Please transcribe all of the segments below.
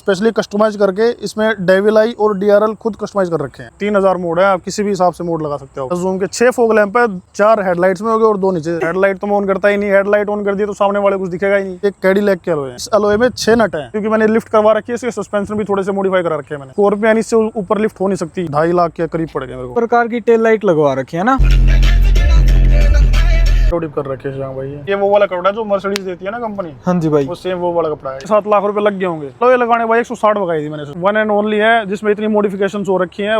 Specially customise करके इसमें devil आई और DRL खुद कस्टमाइज कर रखे हैं। 3000 मोड है, आप किसी भी हिसाब से मोड लगा सकते हो। जूम के 6 फॉग लैंप है, 4 हेडलाइट्स में हो गए और 2 नीचे। हेडलाइट तो मैं ऑन करता ही नहीं, हेडलाइट ऑन कर दिया तो सामने वाले कुछ दिखेगा ही नहीं। एक कैडिलैक के अलॉय है, इस अलॉय में 6 नट है क्योंकि मैंने लिफ्ट करवा रखी है, इसके सस्पेंशन भी थोड़े से मॉडिफाई करा रखे हैं मैंने। स्कॉर्पियन इससे ऊपर लिफ्ट हो नहीं सकती, 2.5 लाख के करीब पड़ गए मेरे को। प्रकार की टेल लाइट लगवा रखी है ना, डिप कर रखे हैं भाई। ये वो वाला कपड़ा है जो मर्सिडीज देती है ना कंपनी। हाँ जी भाई, वो सेम वो वाला कपड़ा है। 7 लाख रुपए लग गए होंगे। तो ये लगाने भाई 160 लगाई थी मैंने। वन एंड ओनली है जिसमें इतनी मॉडिफिकेशन हो रखी है।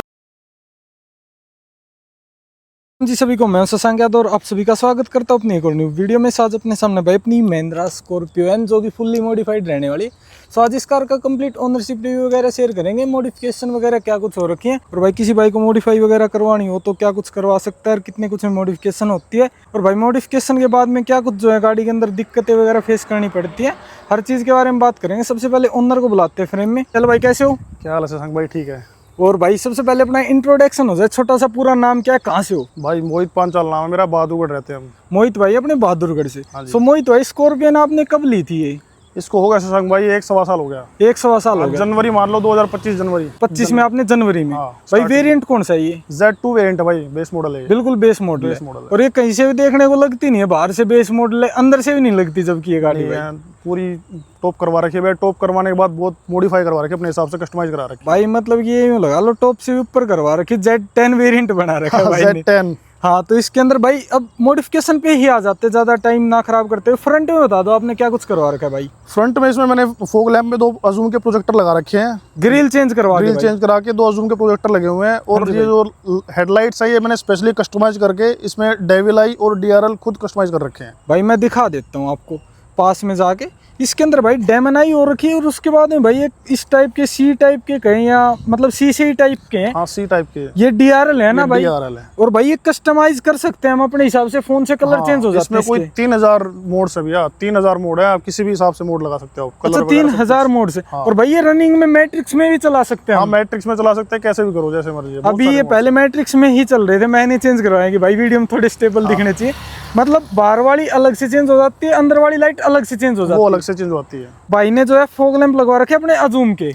जी सभी को मैं शशांक यादव और आप सभी का स्वागत करता हूँ अपनी एक और न्यू वीडियो में। आज अपने सामने भाई अपनी महिंद्रा स्कॉर्पियो एन जो कि फुल्ली मॉडिफाइड रहने वाली। सो आज इस कार का कंप्लीट ओनरशिप रिव्यू वगैरह शेयर करेंगे, मॉडिफिकेशन वगैरह क्या कुछ हो रखी है, और भाई किसी भाई को मॉडिफाई वगैरह करवानी हो तो क्या कुछ करवा सकता है और कितने कुछ में मॉडिफिकेशन होती है, और भाई मॉडिफिकेशन के बाद में क्या कुछ जो है गाड़ी के अंदर दिक्कतें वगैरह फेस करनी पड़ती है, हर चीज़ के बारे में बात करेंगे। सबसे पहले ओनर को बुलाते हैं फ्रेम में। चलो भाई कैसे हो? क्या हाल है शशांक भाई? ठीक है। और भाई सबसे पहले अपना इंट्रोडक्शन हो जाए, छोटा सा पूरा नाम क्या है, कहाँ से हो? भाई मोहित पांचाल नाम है मेरा, बहादुरगढ़ रहते हैं हम। मोहित भाई अपने बहादुरगढ़ से। हाँ जी। सो मोहित भाई स्कॉर्पियन आपने कब ली थी? ये इसको हो गया शशांक भाई 1.25 साल हो गया। 1.25 साल हो गया। जनवरी मान लो 2025 जनवरी 25 में आपने जनवरी में। हाँ, भाई वेरिएंट कौन सा है ये? Z2 वेरिएंट है भाई, बेस मॉडल है। बिल्कुल बेस मॉडल बेस है। मॉडल है। और ये कहीं से भी देखने को लगती नहीं है, बाहर से बेस मॉडल है, अंदर से भी नहीं लगती जबकि ये गाड़ी भाई। पूरी टॉप करवा रखी है। टॉप करवाने के बाद बहुत मॉडिफाई करवा रखी है, अपने हिसाब से कस्टमाइज करा रखी है भाई। मतलब ये यूं लगा लो टॉप से भी ऊपर करवा रखी, Z10 वेरिएंट बना रखा है भाई ने। Z10। हाँ, तो इसके अंदर भाई अब मॉडिफिकेशन पे ही आ जाते, ज्यादा टाइम ना खराब करते हुए फ्रंट में बता दो आपने क्या कुछ करवा रखा है भाई? फ्रंट में इसमें मैंने फॉग लैंप में 2 अजूम के प्रोजेक्टर लगा रखे हैं। ग्रिल चेंज करवा ग्रिल चेंज करा के 2 अजूम के प्रोजेक्टर लगे हुए हैं। और ये जो हेडलाइट्स है ये मैंने स्पेशली कस्टमाइज करके इसमें डेविल आई और DRL खुद कस्टमाइज कर रखे हैं। भाई मैं दिखा देता हूँ आपको पास में जाके। इसके अंदर भाई डेमन आई हो रखी है, और उसके बाद में भाई एक इस टाइप के C टाइप के कहीं, या मतलब CC टाइप के हैं। हाँ, C टाइप के। ये DRL है ना भाई? DRL है। और भाई ये कस्टमाइज कर सकते हैं हम अपने हिसाब से, फोन से कलर चेंज हो जाते हैं। इसमें कोई 3000 मोड से भैया, 3000 मोड है, आप किसी भी हिसाब से मोड लगा सकते हो। अच्छा, 3000 मोड से। और भाई ये रनिंग में मैट्रिक्स में भी चला सकते हैं? हाँ, मैट्रिक्स में चला सकते हैं, कैसे भी करो जैसे मर्जी। अभी ये पहले मैट्रिक्स में ही चल रहे थे, मैंने चेंज करवाया कि भाई वीडियो में थोड़े स्टेबल दिखने चाहिए। मतलब बाहर वाली अलग से चेंज हो जाती है, अंदर वाली लाइट अलग से चेंज हो जाती है। वो अलग से चेंज होती है। भाई ने जो है फॉग लैंप लगवा रखे अपने अजूम के।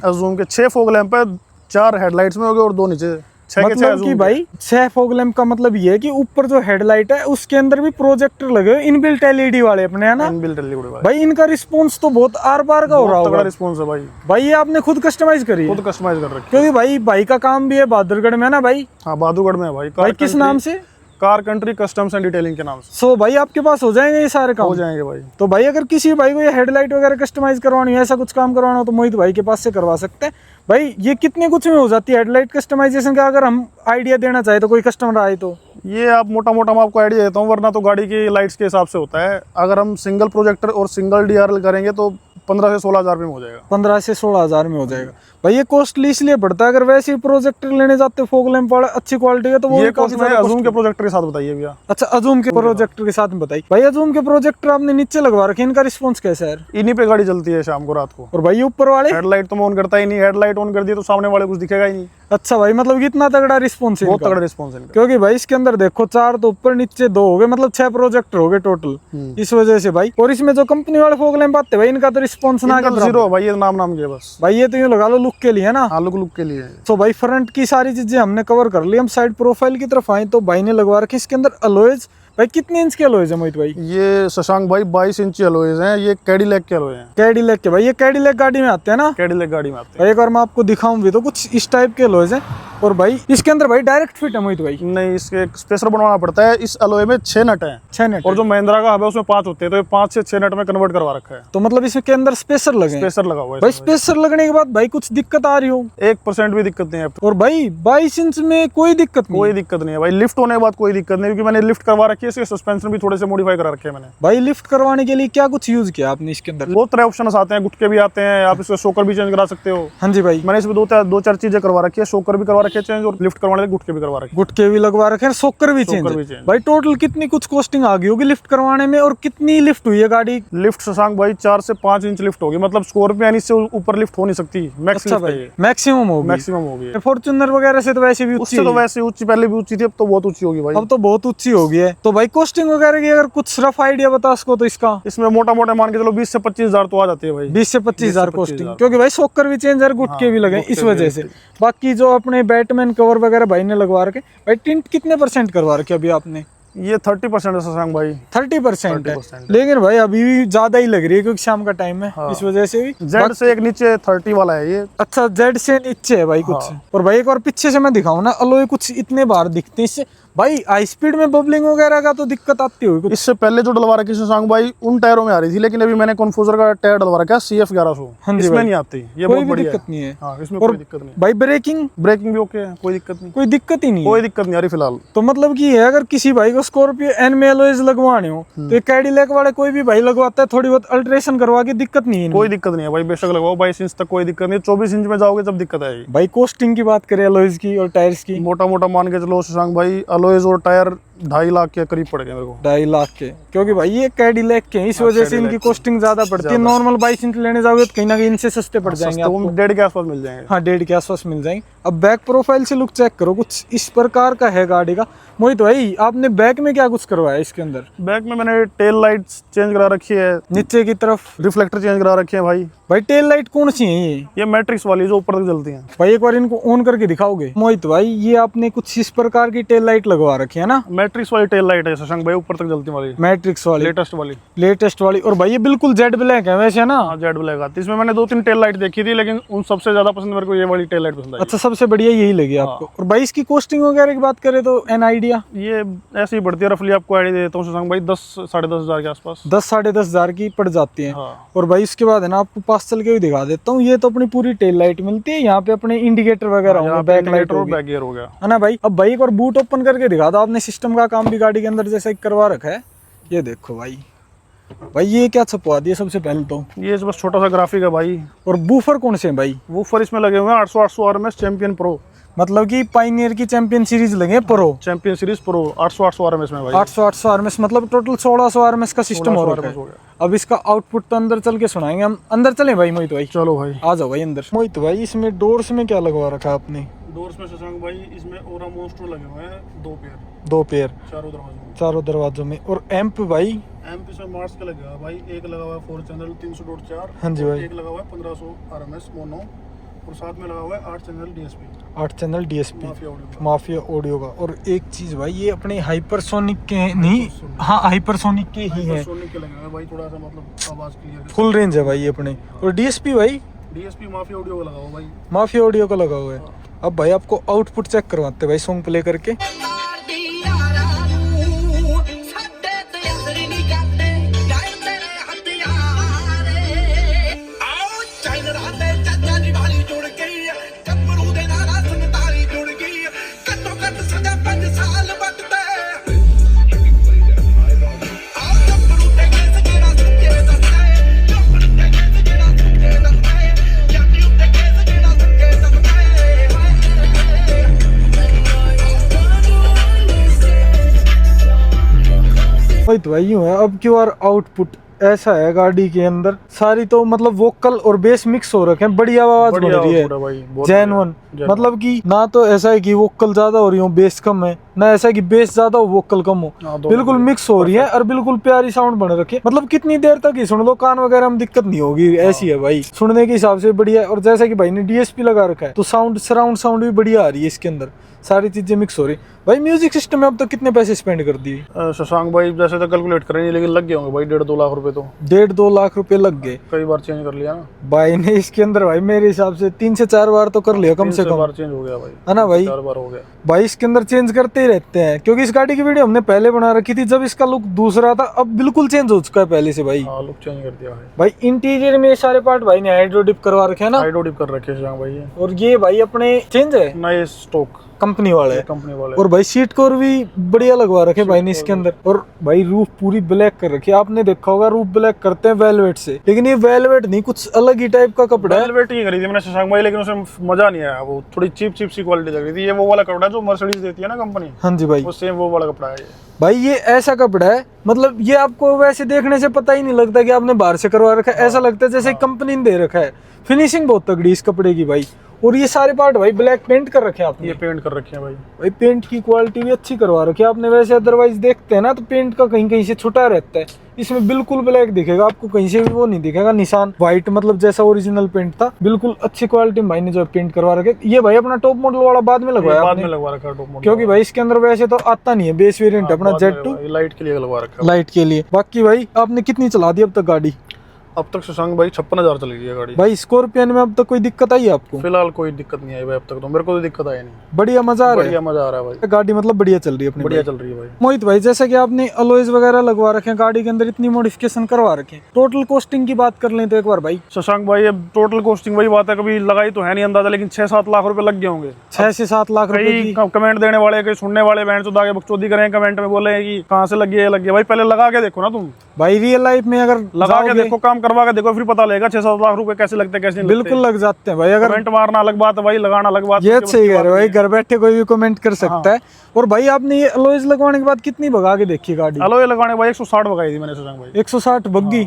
6 फॉग लैंप है, 4 हेडलाइट्स में हो गए और 2 नीचे। 6 के 6 मतलब कि भाई 6 फॉग लैंप का मतलब ये है कि ऊपर जो हेडलाइट है उसके अंदर भी प्रोजेक्टर लगे हुए, इनबिल्ट LED वाले अपने, है ना? इनबिल्ट LED भाई इनका रिस्पॉन्स तो बहुत आर पार का हो रहा होगा। रिस्पॉन्स है भाई। भाई ये आपने खुद कस्टमाइज करी है? खुद कस्टमाइज कर रखी है, क्योंकि भाई का काम भी है बहादुरगढ़ में, है ना भाई? हाँ, बहादुरगढ़ में है भाई। भाई किस नाम से? Car country customs and detailing के नाम से। सो भाई आपके पास हो जाएंगे ये सारे काम? हो जाएंगे भाई। तो भाई अगर किसी भाई को ये हेडलाइट वगैरह कस्टमाइज करवानी है, ऐसा कुछ काम करवाना हो, तो मोहित भाई के पास से करवा सकते हैं। भाई ये कितने कुछ में हो जाती है हेडलाइट कस्टमाइजेशन का? अगर हम आइडिया देना चाहे तो कोई कस्टमर आए तो ये आप मोटा मैं आपको आइडिया देता हूँ, वरना तो गाड़ी की लाइट्स के हिसाब से होता है। अगर हम सिंगल प्रोजेक्टर और सिंगल DRL करेंगे तो 15 से 16 हज़ार में हो जाएगा। 15 से 16 हज़ार में हो जाएगा। भाई ये कॉस्टली इसलिए पड़ता है, अगर वैसे ही प्रोजेक्टर लेने जाते हो फॉग लैंप वाला अच्छी क्वालिटी का, तो वो ये कॉस्ट में अजूम के प्रोजेक्टर के साथ बताइए भैया। अच्छा, अजूम के प्रोजेक्टर के साथ में बताइए। भाई अजूम के प्रोजेक्टर आपने नीचे लगवा रखे, इनका रिस्पॉन्स कैसा है? इन्हीं पे गाड़ी चलती है शाम को, रात को। और भाई ऊपर वाले हेडलाइट तो मैं ऑन करता ही नहीं, हेडलाइट ऑन कर दी तो सामने वाले कुछ दिखेगा ही नहीं। अच्छा भाई, मतलब इतना तगड़ा रिस्पॉन्स है? बहुत तगड़ा रिस्पॉन्स है इनका। क्योंकि भाई इसके अंदर देखो 4 तो ऊपर, नीचे 2 हो गए, मतलब 6 प्रोजेक्टर हो गए टोटल। इस वजह से भाई, और इसमें जो कंपनी वाले फॉग लैंप आते हैं भाई, इनका तो रिस्पॉन्स ना जीरो भाई, ये नाम के बस। भाई ये तो यूं लगा लो लुक के लिए ना। हाँ, लुक के लिए। तो भाई फ्रंट की सारी चीजें हमने कवर कर ली। हम साइड प्रोफाइल की तरफ आए तो भाई ने लगवा रखे इसके अंदर अलॉयज। भाई कितने इंच के अलॉयज है मोहित भाई? ये शशांक भाई 22 इंच अलॉयज हैं। ये कैडिलैक के अलॉय हैं। कैडिलैक के? भाई ये कैडिलैक गाड़ी में आते हैं ना? कैडिलैक गाड़ी में आते हैं। एक बार मैं आपको दिखाऊं भी तो कुछ इस टाइप के अलॉयज हैं। और भाई इसके अंदर भाई डायरेक्ट फिट है मोहित भाई? नहीं, इसके स्पेशल बनवाना पड़ता है। इस अलॉय में 6 नट हैं। 6 नट। और जो महिंद्रा का हब है उसमें 5 होते हैं, तो ये 5 से 6 नट में कन्वर्ट करवा रखा है। तो मतलब इसके अंदर स्पेसर लगे? स्पेसर लगा हुआ है भाई। स्पेसर लगने के बाद भाई कुछ दिक्कत आ रही हो? 1% भी दिक्कत नहीं है। और भाई 22 इंच में कोई दिक्कत नहीं? कोई दिक्कत नहीं है भाई। लिफ्ट होने के बाद कोई दिक्कत नहीं, क्योंकि मैंने लिफ्ट करवा रखी है, इसके सस्पेंशन भी थोड़े से मॉडिफाई करा रखे हैं मैंने। भाई लिफ्ट करवाने के लिए क्या कुछ यूज किया आपने इसके अंदर? बहुत तरह ऑप्शन आते हैं, गुटके भी आते हैं, आप इसको शोकर भी चेंज करा सकते हो। हाँ जी भाई, मैंने इसमें 2-4 चीजें करवा रखी है। शोकर भी करवा रखे हैं चेंज, और लिफ्ट करवाने के गुटके भी करवा रखे हैं। गुटके भी लगवा रखे हैं, सोकर भी चेंज। भाई टोटल कितनी कुछ कॉस्टिंग आ गई होगी लिफ्ट करवाने में, और कितनी लिफ्ट हुई है गाड़ी? लिफ्ट शशांक भाई 4 से 5 इंच लिफ्ट होगी। मतलब स्कॉर्पियन इससे ऊपर लिफ्ट हो नहीं सकती। अच्छा भाई, मैक्सिमम होगी। मैक्सिमम होगी। फॉर्च्यूनर वगैरह से तो वैसे भी ऊंची, तो वैसे ऊंची, पहले भी ऊंची थी, अब तो बहुत ऊंची होगी भाई। अब तो बहुत ऊंची हो गई है। तो भाई कॉस्टिंग वगैरह की अगर कुछ रफ आइडिया बता सको तो इसका? इसमें मोटा मोटा मान के चलो 20 से 25 हजार तो आ जाती है भाई। 20 से 25 हजार कॉस्टिंग, क्योंकि भाई शॉकर भी चेंजर गुटके भी लगे इस वजह से। बाकी जो अपने बैटमैन कवर वगैरह भाई ने लगवा रखे, भाई टिंट कितने % करवा रखे अभी आपने? ये 30% है शशांक भाई। 30% है, लेकिन भाई अभी भी ज्यादा ही लग रही है क्योंकि शाम का टाइम है। इस वजह से भी जेड से एक नीचे 30 वाला है ये। अच्छा, जेड से नीचे है भाई कुछ। और भाई एक और पीछे से मैं दिखाऊं ना, अलॉय कुछ इतने बाहर दिखते हैं इससे। भाई हाई स्पीड में बबलिंग वगैरह का तो दिक्कत आती होगी कुछ। इससे पहले जो डलवा रखी शशांक भाई उन टायरों में आ रही थी, लेकिन अभी मैंने कॉन्फ्यूजर का टायर डलवा रखा है CF 1100। हाँ जी इसमें भाई, नहीं आती, ये कोई बहुत भी बढ़िया दिक्कत नहीं है। हाँ, इसमें और कोई दिक्कत नहीं। भाई ब्रेकिंग ब्रेकिंग भी ओके है, कोई दिक्कत नहीं। कोई दिक्कत ही नहीं है। कोई दिक्कत नहीं आ रही फिलहाल। तो मतलब कि है, अगर किसी भाई को स्कॉर्पियो एन में एलॉयज लगवाने हो तो ये कैडिलैक वाले कोई भी भाई लगवाता है, थोड़ी बहुत अल्ट्रेशन करवा के, दिक्कत नहीं है इनमें। कोई दिक्कत नहीं है भाई, बेशक लगवाओ 22 इंच तक, कोई दिक्कत नहीं। 24 इंच में जाओगे तब दिक्कत आएगी। भाई कॉस्टिंग की बात करें एलॉयज की और टायर्स की, मोटा मोटा मान के चलो शशांक भाई, अलॉयज और टायर 2.5 लाख के करीब पड़ गए मेरे को। 2.5 लाख के, क्योंकि भाई ये कैडिलैक के हैं, इस वजह से इनकी कॉस्टिंग ज्यादा पड़ती है। नॉर्मल 22 इंच लेने जाओगे तो कहीं ना कहीं इनसे सस्ते पड़ जाएंगे तो आपको। वो 1.5 के आसपास मिल जाएंगे। हाँ, 1.5 के आसपास मिल जाएंगे। अब बैक प्रोफाइल से लुक चेक करो, कुछ इस प्रकार का है गाड़ी का। मोहित भाई, आपने बैक में क्या कुछ करवाया इसके अंदर? बैक में मैंने टेल लाइट्स चेंज करा रखी है, नीचे की तरफ रिफ्लेक्टर चेंज करा रखे हैं भाई। भाई टेल लाइट कौन सी है ये मैट्रिक्स वाली जो ऊपर तक जलती हैं। भाई एक बार इनको ऑन करके दिखाओगे मोहित भाई? ये आपने कुछ इस प्रकार की टेल लाइट लगवा रखी है ना? मैट्रिक्स वाली टेल लाइट है शशांक भाई, ऊपर तक जलती वाली, मैट्रिक्स वाली, लेटेस्ट वाली। और भाई ये बिल्कुल जेड ब्लैक है वैसे ना? हाँ, जेड ब्लैक आती है। इसमें मैंने 2-3 टेल लाइट देखी थी, लेकिन उन सबसे ज्यादा पसंद मेरे को ये वाली टेल लाइट पसंद आई। अच्छा, सबसे बढ़िया यही लगी आपको। और भाई इसकी कॉस्टिंग वगैरह की बात करें तो एन आइडिया? ये ऐसे ही बढ़ती है, रफली आपको आइडिया देता हूँ शशांक भाई, 10-10.5 हजार के आसपास। 10-10.5 हजार की पड़ जाती है। हाँ। और भाई इसके बाद है ना, आपको पास चल के भी दिखा देता हूँ। ये तो अपनी पूरी टेल लाइट मिलती है, यहाँ पे अपने इंडिकेटर वगैरह होंगे, बैक लाइट और बैक गियर हो गया, है ना भाई? अब भाई एक बार बूट ओपन करके दिखा दो। आपने सिस्टम का काम भी गाड़ी के अंदर जैसा करवा रखा है। ये देखो भाई, भाई ये क्या छपवा दिया सबसे पहले तो? ये बस छोटा सा ग्राफिक है भाई। और बूफर कौन से हैं भाई? वूफर इसमें लगे हुए हैं 800 RMS चैंपियन प्रो, मतलब कि पाइनियर की चैंपियन सीरीज लगे pro, champion series pro 800 RMS में भाई। 800 RMS, मतलब टोटल 1600 RMS का सिस्टम हो रखा है। अब इसका आउटपुट तो अंदर चल के सुनाएंगे हम। अंदर चले भाई मोहित भाई? चलो भाई, आ जाओ भाई अंदर। मोहित भाई, इसमें डोर्स में क्या लगवा रखा है आपने? डोर्स में शशांक भाई, इसमें ओरा मोस्टर लगे हुए हैं 2 पेयर चारों दरवाजों में। और एम्प भाई? एम्प इसमें मार्स का लगा हुआ है भाई। एक लगा हुआ है 4 चैनल 300.4। हाँ जी भाई। एक लगा हुआ है 1500 RMS मोनो, और साथ में लगा हुआ है 8 channel DSP, 8 channel DSP mafia audio का। और एक चीज भाई, ये अपने हाइपरसोनिक के नहीं, हाँ हाइपरसोनिक के ही है। सोनिक के लगे हुए हैं भाई, थोड़ा सा मतलब आवाज क्लियर, फुल रेंज है भाई ये अपने। और DSP भाई? DSP माफिया ऑडियो का लगा हुआ भाई। माफिया ऑडियो का लगा हुआ है। अब भाई आपको आउटपुट चेक करवाते भाई सॉन्ग प्ले करके। तो भाई यूं है, अब की बार आउटपुट ऐसा है गाड़ी के अंदर, सारी तो मतलब वोकल और बेस मिक्स हो रखे हैं, बढ़िया आवाज बन रही है, जेन्युइन। मतलब कि ना तो ऐसा है कि वोकल ज्यादा हो रही हो बेस कम है, ना ऐसा है कि बेस ज्यादा हो वोकल कम हो, बिल्कुल मिक्स हो रही है और बिल्कुल प्यारी साउंड बन रखी है। मतलब कितनी देर तक ही सुन लो, कान वगैरह में दिक्कत नहीं होगी, ऐसी है भाई, सुनने के हिसाब से बढ़िया है। और जैसा कि भाई ने DSP लगा रखा है तो साउंड, सराउंड साउंड भी बढ़िया आ रही है इसके अंदर, सारी चीजें मिक्स हो रही। भाई म्यूजिक सिस्टम में अब तक कितने पैसे स्पेंड कर दिए शशांक भाई? जैसे तो कैलकुलेट करेंगे, लेकिन लग गए होंगे भाई 1.5-2 लाख रुपए। तो 1.5-2 लाख रुपए लग गए। कई बार चेंज कर लिया ना भाई ने इसके अंदर भाई, मेरे हिसाब से 3 से 4 बार तो कर लिया कम से कम। 3 बार चेंज हो गया भाई, है ना भाई? 4 बार हो गया भाई। इसके अंदर चेंज करते ही रहते हैं, क्योंकि इस गाड़ी की वीडियो हमने पहले बना रखी थी जब इसका लुक दूसरा था, अब बिल्कुल चेंज हो चुका है पहले से भाई। हाँ, लुक चेंज कर दिया है भाई। इंटीरियर में सारे पार्ट भाई ने हाइड्रो डिप करवा रखे हैं ना? हाइड्रो डिप कर रखे हैं शशांक भाई। और ये भाई अपने चेंज है, नए स्टॉक कंपनी वाले। कंपनी और भाई सीट कवर भी बढ़िया लगवा रखे भाई ने इसके अंदर। और भाई रूफ पूरी ब्लैक कर रखी है, आपने देखा होगा रूफ ब्लैक करते हैं वेलवेट से, लेकिन ये वेलवेट नहीं, कुछ अलग ही टाइप का कपड़ा है। वेलवेट ही खरीदी मैंने शशांक भाई, लेकिन उसमें मजा नहीं आया, वो थोड़ी चीप सी क्वालिटी लग रही थी। ये वो वाला कपड़ा है जो मर्सिडीज देती है ना कंपनी। हाँ जी भाई, वो सेम वो वाला कपड़ा है ये भाई। ये ऐसा कपड़ा है, मतलब ये आपको वैसे देखने से पता ही नहीं लगता कि आपने बाहर से करवा रखा है, ऐसा लगता है जैसे कंपनी ने दे रखा है। फिनिशिंग बहुत तगड़ी इस कपड़े की भाई। और ये सारे पार्ट भाई ब्लैक पेंट कर रखे हैं आपने। ये पेंट कर रखे हैं भाई। भाई पेंट की क्वालिटी भी अच्छी करवा रखी है आपने। वैसे अदरवाइज देखते हैं ना तो पेंट का कहीं कहीं से छुटा रहता है, इसमें बिल्कुल ब्लैक दिखेगा आपको, कहीं से भी वो नहीं दिखेगा निशान, व्हाइट मतलब जैसा ओरिजिनल पेंट था। बिल्कुल अच्छी क्वालिटी में भाई ने जो पेंट करवा रखे। ये भाई अपना टॉप मॉडल वाला बाद में लगवाया बाद आपने? में लगवा रखा है टॉप मॉडल, क्योंकि भाई इसके अंदर वैसे तो आता नहीं है, बेस वेरिएंट अपना Z2 लाइट के लिए लगवा रखा है। लाइट के लिए। बाकी भाई आपने कितनी चला दी अब तक गाड़ी? अब तक शशांक भाई 56,000 चली गई है गाड़ी। भाई स्कॉर्पियन में अब तक कोई दिक्कत आई है आपको? फिलहाल कोई दिक्कत नहीं आई भाई अब तक, तो मेरे को तो दिक्कत आई नहीं। बढ़िया मजा आ रहा है? बढ़िया मजा आ रहा है भाई, गाड़ी मतलब बढ़िया चल रही है अपनी? बढ़िया चल रही है भाई। मोहित भाई जैसे कि आपने अलॉयज वगैरह लगवा रखे हैं गाड़ी के अंदर, इतनी मॉडिफिकेशन करवा रखे हैं, टोटल कॉस्टिंग की बात कर लें तो एक बार भाई। शशांक भाई अब टोटल कॉस्टिंग वही बात है, कभी लगाई तो है नहीं अंदाजा, लेकिन 6-7 लाख रुपए लग गए होंगे। 6 से 7 लाख रुपए कई की। कमेंट देने वाले, कई सुनने वाले बैंड चोदा के बकचोदी करें कमेंट में, बोले कि कहाँ से लगी है, लगी है। भाई पहले लगा के देखो ना तुम, भाई रियल लाइफ में अगर लगा के जाओगे, देखो, काम करवा के देखो, फिर पता लगेगा 6-7 लाख रुपए कैसे लगते हैं कैसे नहीं बिल्कुल लग जाते हैं भाई। अगर कमेंट मारना अलग बात है भाई, लगाना अलग बात है। ये सही कह रहे हो भाई, घर बैठे कोई भी कमेंट कर सकता है। और भाई आपने ये अलॉयज लगवाने के बाद कितनी भगा के देखी गाड़ी? अलॉय लगाने भाई 160 भगाई थी मैंने शशांक भाई, 160 बग्गी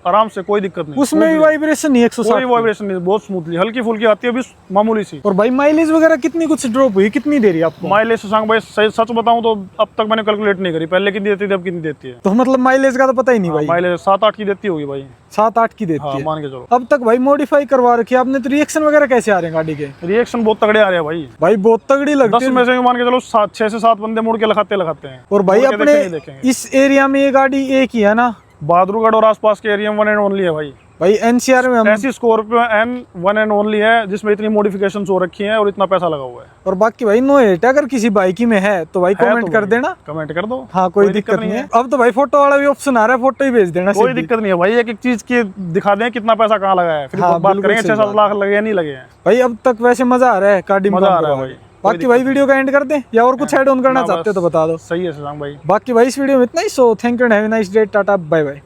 आराम से, कोई दिक्कत नहीं। उसमें भी वाइब्रेशन नहीं? 160 कोई वाइब्रेशन नहीं, बहुत स्मूथली, हल्की फुल्की आती है अभी, मामूली सी। और भाई माइलेज वगैरह कितनी कुछ ड्रॉप हुई, कितनी दे रही है आपको? माइलेज शशांक भाई सच बताऊं तो अब तक मैंने कैलकुलेट नहीं करी, पहले कितनी देती थी अब कितनी देती है। तो मतलब माइलेज का तो पता ही नहीं भाई। माइलेज 7-8 की देती होगी भाई, 7-8 की देती हाँ है मान के चलो। अब तक भाई मॉडिफाई करवा रखी है आपने, तो रिएक्शन वगैरह कैसे आ रहे हैं गाड़ी के? रिएक्शन बहुत तगड़े आ रहे हैं भाई, भाई बहुत तगड़ी लगती 10 है। में से मान के चलो 6 से 7 बंदे मुड़ के लगाते हैं। और भाई मुड़ के अपने देखेंगे। इस एरिया में ये गाड़ी एक ही है ना? बहादुरगढ़ और आसपास के एरिया में 1 एंड ओनली है भाई। भाई एनसीआर में हम ऐसी स्कॉर्पियो एन 1 एंड ओनली है जिसमें इतनी मॉडिफिकेशन हो रखी है और इतना पैसा लगा हुआ है। और बाकी भाई नो हेट, अगर किसी बाइक में है तो भाई कमेंट कर देना, कमेंट कर दो। हाँ कोई दिक्कत नहीं है। अब तो भाई फोटो वाला भी ऑप्शन आ रहा है, फोटो ही भेज देना। कोई दिक्कत नहीं है भाई, एक एक चीज की दिखा दें कितना पैसा कहाँ लगा है, फिर हाँ, बात बिल्कुल करेंगे सही 6-7 लाख लगे या नहीं लगे हैं। भाई अब तक वैसे मजा आ रहा है गाड़ी में? मजा आ रहा है भाई। बाकी भाई वीडियो का एंड कर दें या और कुछ ऐड ऑन करना चाहते हो तो बता दो। सही है शशांक भाई। बाकी भाई इस वीडियो में इतना ही। So thank you and have a nice day, tata bye bye.